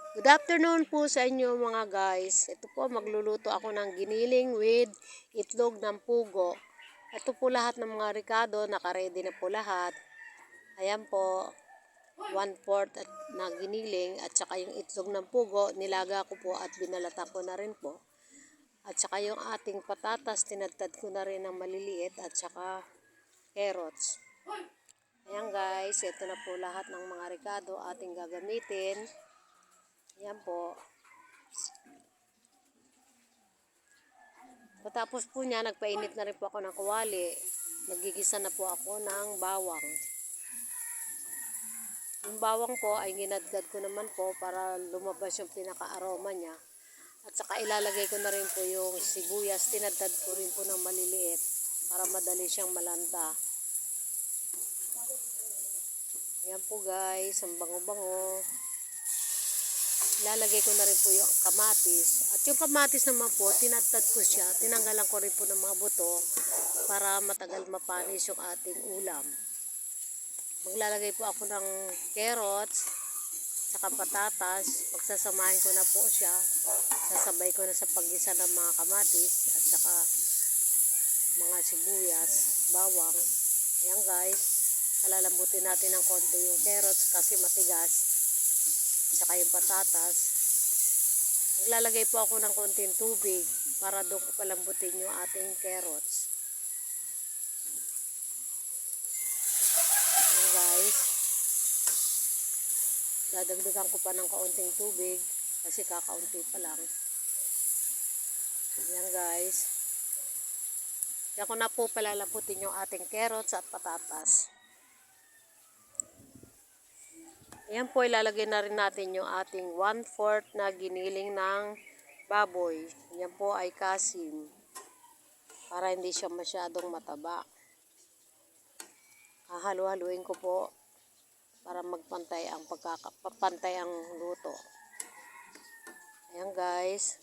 Good afternoon po sa inyo mga guys. Ito po, magluluto ako ng giniling with itlog ng pugo. Ito po lahat ng mga ricado, nakaready na po lahat. Ayan po, 1/4 na giniling at saka yung itlog ng pugo, nilaga ko po at binalata ko na rin po. At saka yung ating patatas, tinadtad ko na rin ng maliliit at saka carrots. Ayan guys, ito na po lahat ng mga ricado ating gagamitin. Ayan po. Patapos po niya, nagpainit na rin po ako ng kawali. Nagigisa na po ako ng bawang. Yung bawang po ay ginadgad ko naman po para lumabas yung pinaka-aroma niya. At saka ilalagay ko na rin po yung sibuyas. Tinadtad ko rin po ng maliliit para madali siyang malanta. Ayan po guys, ang bango-bango. Ilalagay ko na rin po yung kamatis. At yung kamatis naman po, tinadtad ko siya. Tinanggalan ko rin po ng mga buto para matagal mapanis yung ating ulam. Maglalagay po ako ng carrots, saka patatas. Pagsasamahin ko na po siya. Sasabay ko na sa paggisa ng mga kamatis at saka mga sibuyas, bawang. Ayan guys, palalambutin natin ng konti yung carrots kasi matigas. Saka yung patatas. Maglalagay po ako ng konting tubig para doon ko palambutin yung ating carrots. Ayan guys. Dadagdagan ko pa ng kaunting tubig kasi kakaunti pa lang. Ayan guys. Kaya ko na po palalambutin yung ating carrots at patatas. Ayan po, ilalagay na rin natin yung ating 1/4 na giniling ng baboy. Ayan po ay kasim. Para hindi siya masyadong mataba. Hahalu-haluin ko po para magpantay ang luto. Ayan guys.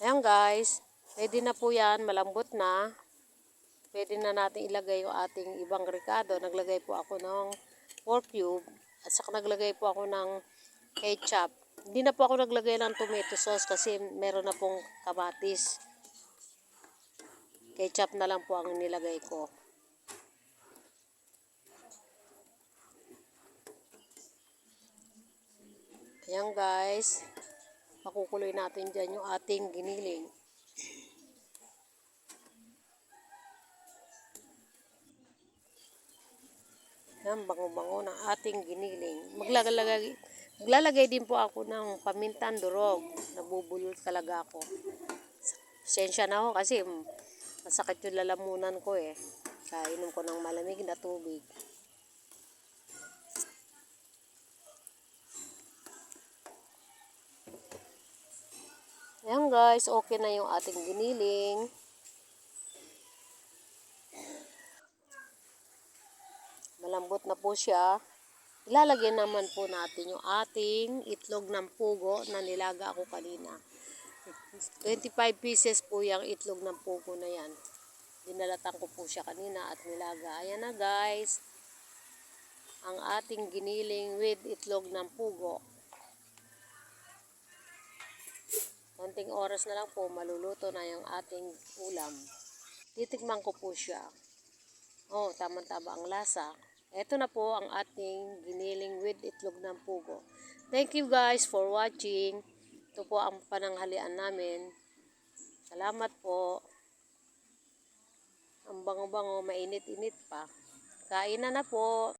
Ayan guys. Ready na po yan, malambot na. Pwede na natin ilagay yung ating ibang ricado. Naglagay po ako ng 4 cube at saka naglagay po ako ng ketchup. Hindi na po ako naglagay ng tomato sauce kasi meron na pong kamatis. Ketchup na lang po ang nilagay ko. Ayan guys. Pakukuloy natin dyan yung ating giniling. Yan, bango-bango ng ating giniling. Maglalagay din po ako ng pamintan durog. Nabubulol talaga ako. Pasensya na ako kasi masakit yung lalamunan ko eh. Kainom ko ng malamig na tubig. Ayan guys, okay na yung ating giniling. Malambot na po siya. Ilalagay naman po natin yung ating itlog ng pugo na nilaga ako kanina. 25 pieces po yung itlog ng pugo na yan. Dinalatan ko po siya kanina at nilaga. Ayan na guys. Ang ating giniling with itlog ng pugo. Konting oras na lang po, maluluto na yung ating ulam. Titikman ko po siya. Oh, tama-tama ang lasa. Ito na po ang ating giniling with itlog ng pugo. Thank you guys for watching. Ito po ang pananghalian namin. Salamat po. Ang bango-bango, mainit-init pa. Kain na po.